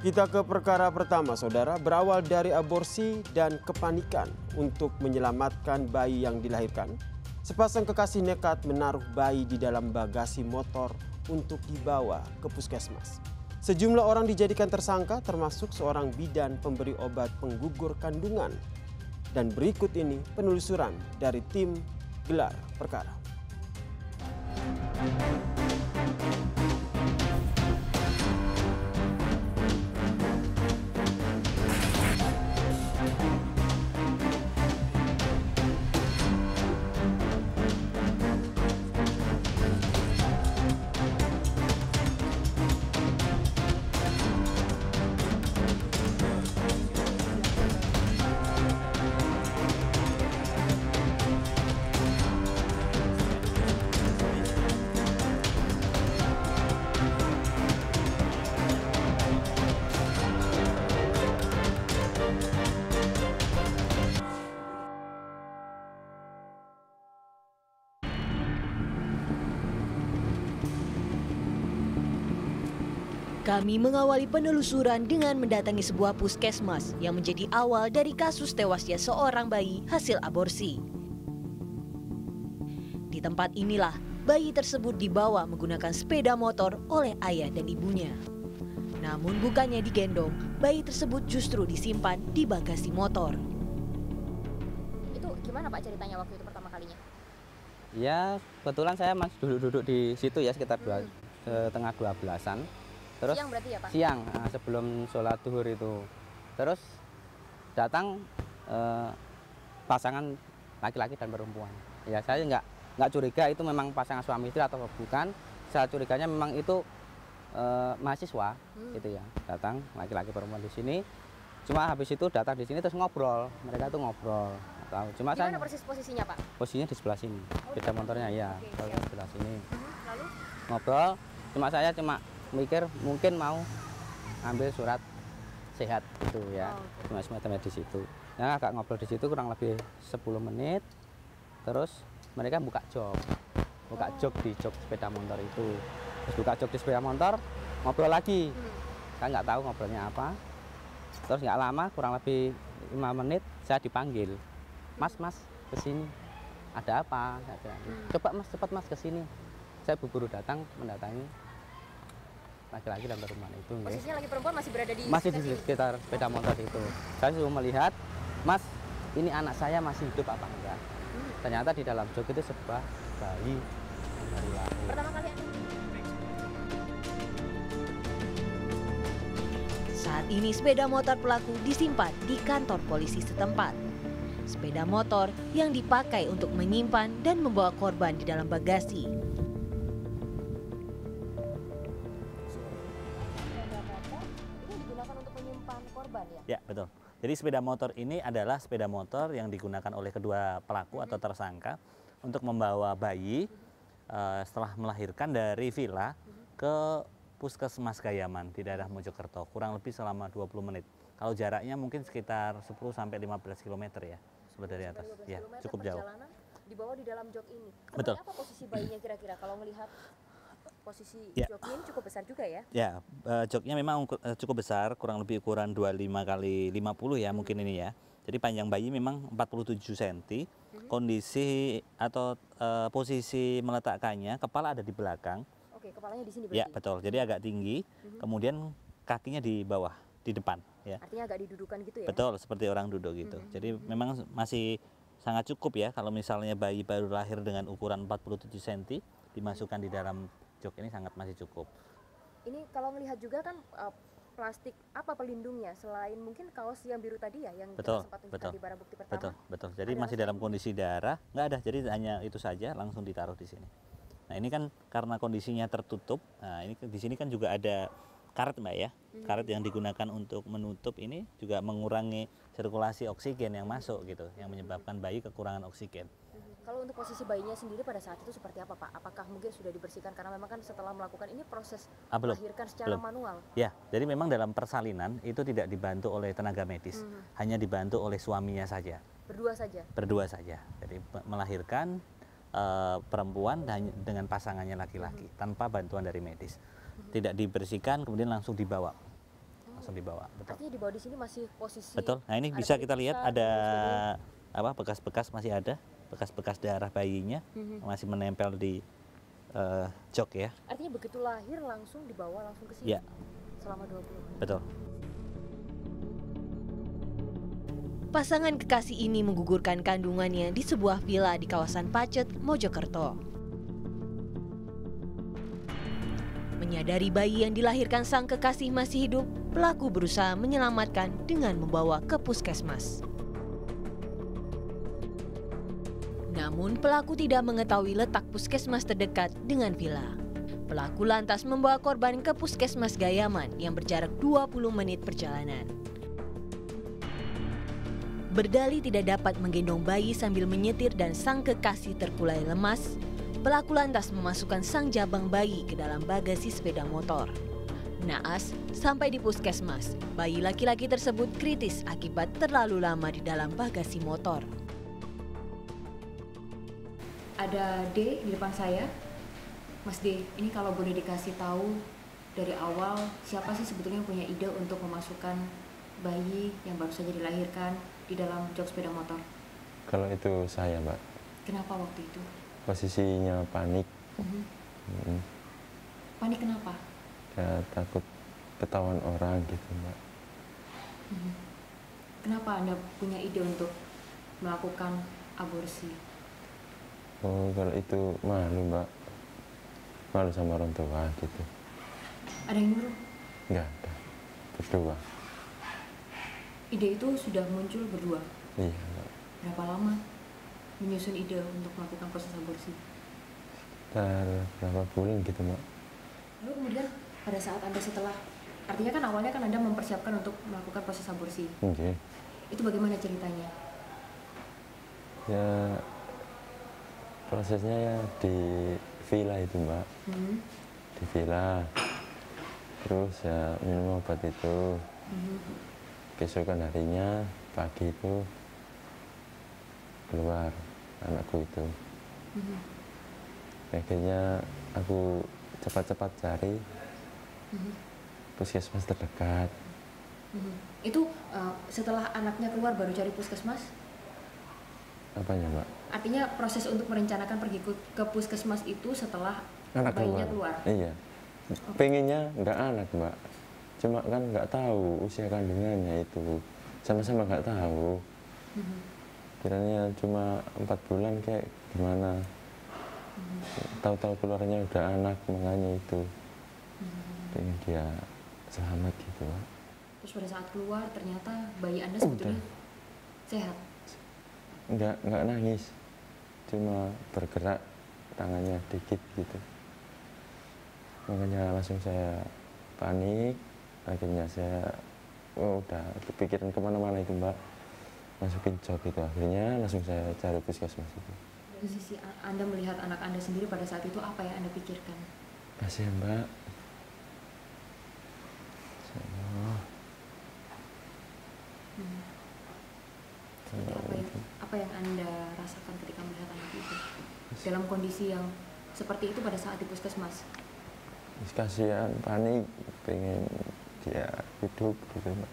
Kita ke perkara pertama, saudara. Berawal dari aborsi dan kepanikan untuk menyelamatkan bayi yang dilahirkan, sepasang kekasih nekat menaruh bayi di dalam bagasi motor untuk dibawa ke puskesmas. Sejumlah orang dijadikan tersangka, termasuk seorang bidan pemberi obat penggugur kandungan. Dan berikut ini penelusuran dari tim gelar perkara. Kami mengawali penelusuran dengan mendatangi sebuah puskesmas yang menjadi awal dari kasus tewasnya seorang bayi hasil aborsi. Di tempat inilah bayi tersebut dibawa menggunakan sepeda motor oleh ayah dan ibunya. Namun bukannya digendong, bayi tersebut justru disimpan di bagasi motor. Itu gimana Pak ceritanya waktu itu pertama kalinya? Ya, kebetulan saya masih duduk-duduk di situ ya sekitar setengah 12-an. Terus Siang berarti ya Pak? Siang, sebelum sholat zuhur itu. Terus datang pasangan laki-laki dan perempuan. Ya saya nggak curiga itu memang pasangan suami istri atau bukan. Saya curiganya memang itu mahasiswa, gitu ya. Datang laki-laki perempuan di sini. Cuma habis itu datang di sini terus ngobrol. Mereka tuh ngobrol. Tahu. Cuma di mana persis posisinya Pak? Posisinya di sebelah sini. Sepeda motornya ya, di sebelah sini. Lalu? Ngobrol. Saya cuma mikir mungkin mau ambil surat sehat gitu ya. Cuma semacamnya di situ. Ya agak ngobrol di situ kurang lebih 10 menit. Terus mereka buka jok. Buka jok di jok sepeda motor itu. Terus buka jok di sepeda motor, ngobrol lagi. Saya nggak tahu ngobrolnya apa. Terus nggak lama, kurang lebih 5 menit saya dipanggil. Mas, kesini. Ada apa? Saya bilang, coba mas, cepat mas kesini. Saya buru-buru datang, mendatangi laki-laki dan perempuan itu. Posisinya lagi perempuan masih berada di sekitar sepeda motor itu. Saya suruh melihat, mas, ini anak saya masih hidup apa enggak? Ternyata di dalam jok itu sebuah bayi yang baru lahir. Pertama kali Saat ini sepeda motor pelaku disimpan di kantor polisi setempat. Sepeda motor yang dipakai untuk menyimpan dan membawa korban di dalam bagasi. Ya, betul. Jadi sepeda motor ini adalah sepeda motor yang digunakan oleh kedua pelaku atau tersangka untuk membawa bayi setelah melahirkan dari villa ke Puskesmas Gayaman di daerah Mojokerto, kurang lebih selama 20 menit. Kalau jaraknya mungkin sekitar 10 sampai 15 km ya, dari atas. Ya, cukup jauh. Dibawa di dalam jok ini. Betul. Apa posisi bayinya kira-kira kalau melihat posisi joknya ini cukup besar juga ya? Ya, joknya memang cukup besar, kurang lebih ukuran 25 kali 50 ya mungkin ini ya. Jadi panjang bayi memang 47 cm. Kondisi atau posisi meletakkannya, kepala ada di belakang. Oke, kepalanya di sini berarti? Ya, betul. Jadi agak tinggi, kemudian kakinya di bawah, di depan. Ya. Artinya agak didudukan gitu ya? Betul, seperti orang duduk gitu. Jadi memang masih sangat cukup ya kalau misalnya bayi baru lahir dengan ukuran 47 cm dimasukkan di dalam jok ini sangat masih cukup. Ini kalau melihat juga kan plastik apa pelindungnya selain mungkin kaos yang biru tadi ya yang kita sempat tunjukkan di barang bukti pertama. Betul. Jadi masih dalam kondisi darah, nggak ada. Jadi hanya itu saja langsung ditaruh di sini. Nah ini kan karena kondisinya tertutup. Nah ini di sini kan juga ada karet Mbak ya. Karet yang digunakan untuk menutup ini juga mengurangi sirkulasi oksigen yang masuk gitu, yang menyebabkan bayi kekurangan oksigen. Kalau untuk posisi bayinya sendiri pada saat itu seperti apa Pak? Apakah mungkin sudah dibersihkan karena memang kan setelah melakukan ini proses melahirkan secara manual? Ya, jadi memang dalam persalinan itu tidak dibantu oleh tenaga medis, hanya dibantu oleh suaminya saja. Berdua saja? Berdua saja. Jadi melahirkan perempuan dengan pasangannya laki-laki tanpa bantuan dari medis. Tidak dibersihkan kemudian langsung dibawa langsung dibawa. Betul. Artinya dibawa di sini masih posisi. Betul. Nah ini bisa kita lihat ada bekas-bekas masih ada, bekas-bekas darah bayinya masih menempel di jok ya. Artinya begitu lahir langsung dibawa langsung ke sini. Ya. Selama 20 menit. Betul. Pasangan kekasih ini menggugurkan kandungannya di sebuah villa di kawasan Pacet, Mojokerto. Menyadari bayi yang dilahirkan sang kekasih masih hidup, pelaku berusaha menyelamatkan dengan membawa ke puskesmas. Namun pelaku tidak mengetahui letak puskesmas terdekat dengan villa. Pelaku lantas membawa korban ke puskesmas Gayaman yang berjarak 20 menit perjalanan. Berdalih tidak dapat menggendong bayi sambil menyetir dan sang kekasih terkulai lemas, pelaku lantas memasukkan sang jabang bayi ke dalam bagasi sepeda motor. Naas, sampai di puskesmas, bayi laki-laki tersebut kritis akibat terlalu lama di dalam bagasi motor. Ada D di depan saya. Mas D, ini kalau boleh dikasih tahu dari awal, siapa sih sebetulnya yang punya ide untuk memasukkan bayi yang baru saja dilahirkan di dalam jok sepeda motor? Kalau itu saya, Mbak. Kenapa waktu itu? Posisinya panik. Panik kenapa? Ya, takut ketahuan orang gitu, Mbak. Kenapa Anda punya ide untuk melakukan aborsi? Oh, kalau itu malu, Mbak. Malu sama orang tua gitu. Ada yang nyuruh? Enggak ada. Berdua. Ide itu sudah muncul berdua? Iya, Mbak. Berapa lama menyusun ide untuk melakukan proses aborsi? Berapa bulan gitu, Mbak. Lalu kemudian pada saat Anda setelah, artinya kan awalnya kan Anda mempersiapkan untuk melakukan proses aborsi. Oke. Itu bagaimana ceritanya? Ya, prosesnya ya di villa itu, Mbak. Di villa. Terus ya minum obat itu. Keesokan harinya pagi itu keluar anakku itu. Akhirnya aku cepat-cepat cari puskesmas terdekat. Itu setelah anaknya keluar baru cari puskesmas? Apanya, Mbak? Artinya proses untuk merencanakan pergi ke puskesmas itu setelah Anak bayinya keluar? Iya. Pengennya nggak anak, Mbak. Cuma kan nggak tahu usia kandungannya itu. Sama-sama nggak tahu. Kiranya cuma 4 bulan kayak gimana. Tahu-tahu keluarnya udah anak, makanya itu. Pengen dia selamat gitu, Mbak. Terus pada saat keluar ternyata bayi Anda sebetulnya sehat? Nggak nangis. Cuma bergerak tangannya dikit gitu. Makanya langsung saya panik. Akhirnya saya udah kepikiran kemana-mana itu, Mbak. Masukin jok itu. Akhirnya langsung saya cari puskesmas itu. Dari sisi Anda melihat anak Anda sendiri pada saat itu, apa yang Anda pikirkan? Kasihan, Mbak. Apa yang Anda rasakan ketika melihat anak itu? Dalam kondisi yang seperti itu pada saat di puskesmas? Kasihan, panik, pengen dia hidup gitu, Mbak.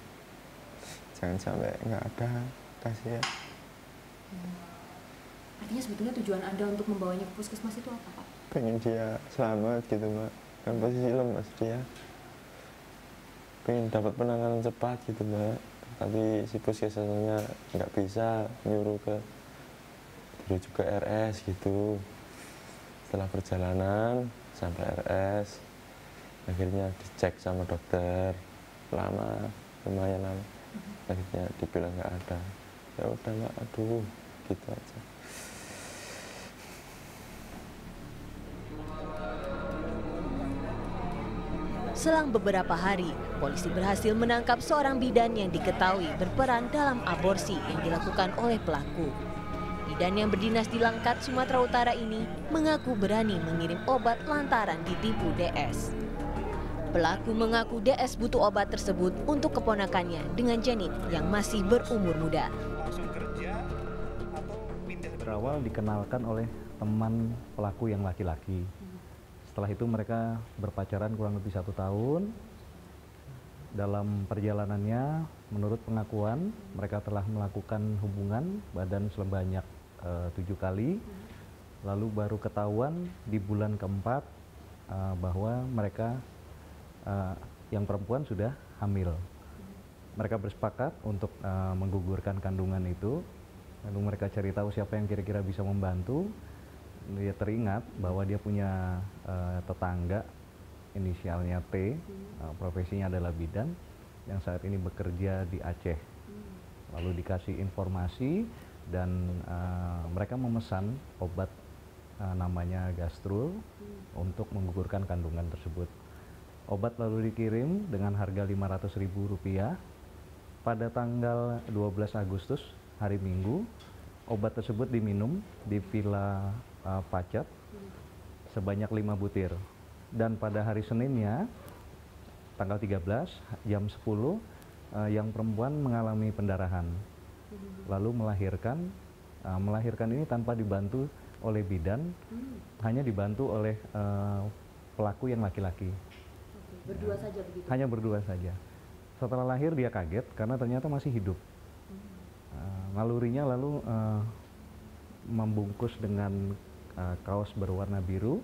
Jangan sampai nggak ada, kasihan. Artinya sebetulnya tujuan Anda untuk membawanya ke puskesmas itu apa, Pak? Pengen dia selamat gitu, Mbak. Kan posisi lemas dia. Pengen dapat penanganan cepat gitu, Mbak. Tapi si puskesmasnya nggak bisa nyuruh ke menuju ke RS gitu. Setelah perjalanan sampai RS, akhirnya dicek sama dokter, lama, lumayan lama. Akhirnya dibilang nggak ada. Ya udah, Mbak, aduh, gitu aja. Selang beberapa hari, polisi berhasil menangkap seorang bidan yang diketahui berperan dalam aborsi yang dilakukan oleh pelaku. Bidan yang berdinas di Langkat, Sumatera Utara ini mengaku berani mengirim obat lantaran ditipu DS. Pelaku mengaku DS butuh obat tersebut untuk keponakannya dengan janin yang masih berumur muda. Berawal dikenalkan oleh teman pelaku yang laki-laki. Setelah itu mereka berpacaran kurang lebih 1 tahun. dalam perjalanannya, menurut pengakuan, mereka telah melakukan hubungan badan sebanyak 7 kali. Lalu baru ketahuan di bulan keempat bahwa mereka yang perempuan sudah hamil. Mereka bersepakat untuk menggugurkan kandungan itu. Lalu mereka cari tahu siapa yang kira-kira bisa membantu. Dia teringat bahwa dia punya tetangga inisialnya T, profesinya adalah bidan, yang saat ini bekerja di Aceh. Lalu dikasih informasi dan mereka memesan obat namanya Gastrul untuk menggugurkan kandungan tersebut. Obat lalu dikirim dengan harga Rp500.000. Pada tanggal 12 Agustus, hari Minggu, obat tersebut diminum di Villa Pacat sebanyak 5 butir. Dan pada hari Seninnya, tanggal 13, jam 10, yang perempuan mengalami pendarahan. Lalu melahirkan. Melahirkan ini tanpa dibantu oleh bidan, hanya dibantu oleh pelaku yang laki-laki. Berdua saja begitu? Hanya berdua saja. Setelah lahir dia kaget karena ternyata masih hidup. Nalurinya lalu membungkus dengan kaos berwarna biru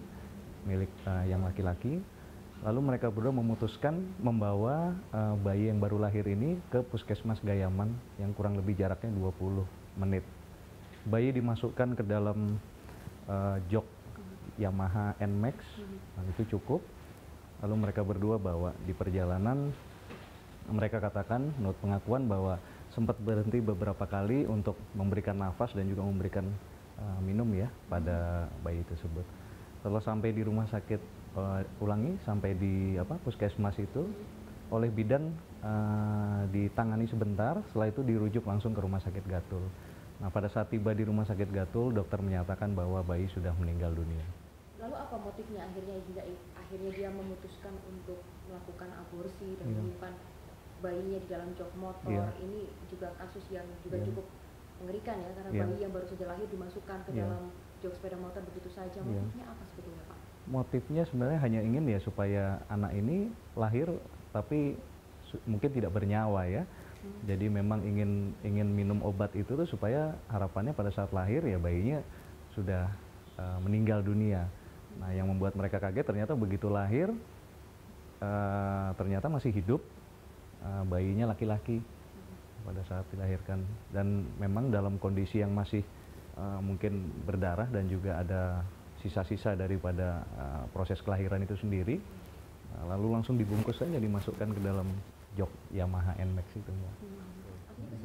milik yang laki-laki. Lalu mereka berdua memutuskan membawa bayi yang baru lahir ini ke puskesmas Gayaman yang kurang lebih jaraknya 20 menit. Bayi dimasukkan ke dalam jok Yamaha NMAX, itu cukup. Lalu mereka berdua bawa di perjalanan. Mereka katakan menurut pengakuan bahwa sempat berhenti beberapa kali untuk memberikan nafas dan juga memberikan minum ya pada bayi tersebut. Setelah sampai di rumah sakit, sampai di puskesmas itu, oleh bidan ditangani sebentar, setelah itu dirujuk langsung ke rumah sakit Gatul. Nah, pada saat tiba di rumah sakit Gatul, dokter menyatakan bahwa bayi sudah meninggal dunia. Lalu apa motifnya akhirnya dia memutuskan untuk melakukan aborsi dan menyimpan bayinya di dalam jok motor? Ini juga kasus yang juga cukup mengerikan ya, karena bayi yang baru saja lahir dimasukkan ke dalam jok sepeda motor begitu saja. Motifnya apa sebetulnya, Pak? Motifnya sebenarnya hanya ingin ya supaya anak ini lahir tapi mungkin tidak bernyawa ya. Jadi memang ingin minum obat itu tuh supaya harapannya pada saat lahir ya bayinya sudah meninggal dunia. Nah, yang membuat mereka kaget ternyata begitu lahir ternyata masih hidup, bayinya laki-laki pada saat dilahirkan, dan memang dalam kondisi yang masih mungkin berdarah dan juga ada sisa-sisa daripada proses kelahiran itu sendiri. Lalu langsung dibungkus saja, dimasukkan ke dalam jok Yamaha NMAX itu.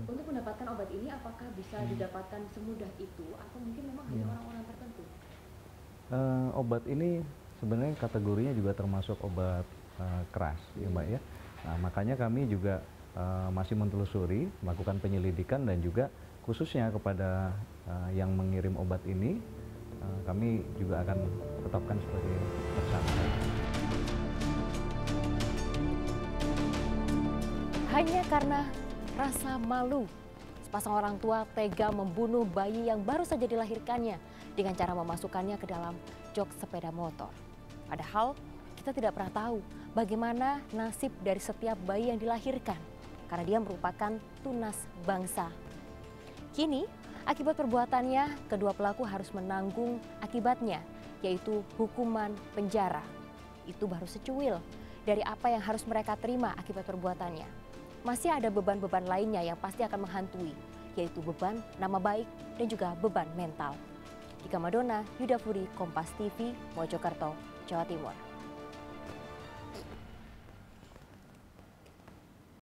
Untuk mendapatkan obat ini apakah bisa didapatkan semudah itu atau mungkin memang hanya orang-orang tertentu? Obat ini sebenarnya kategorinya juga termasuk obat keras ya Mbak ya. Nah, makanya kami juga masih mentelusuri, melakukan penyelidikan, dan juga khususnya kepada yang mengirim obat ini kami juga akan tetapkan sebagai tersangka. Hanya karena rasa malu, sepasang orang tua tega membunuh bayi yang baru saja dilahirkannya dengan cara memasukkannya ke dalam jok sepeda motor. Padahal kita tidak pernah tahu bagaimana nasib dari setiap bayi yang dilahirkan, karena dia merupakan tunas bangsa. Kini, akibat perbuatannya, kedua pelaku harus menanggung akibatnya, yaitu hukuman penjara. Itu baru secuil dari apa yang harus mereka terima akibat perbuatannya. Masih ada beban-beban lainnya yang pasti akan menghantui, yaitu beban nama baik dan juga beban mental. Ika Madona, Yuda Furi, Kompas TV, Mojokerto, Jawa Timur.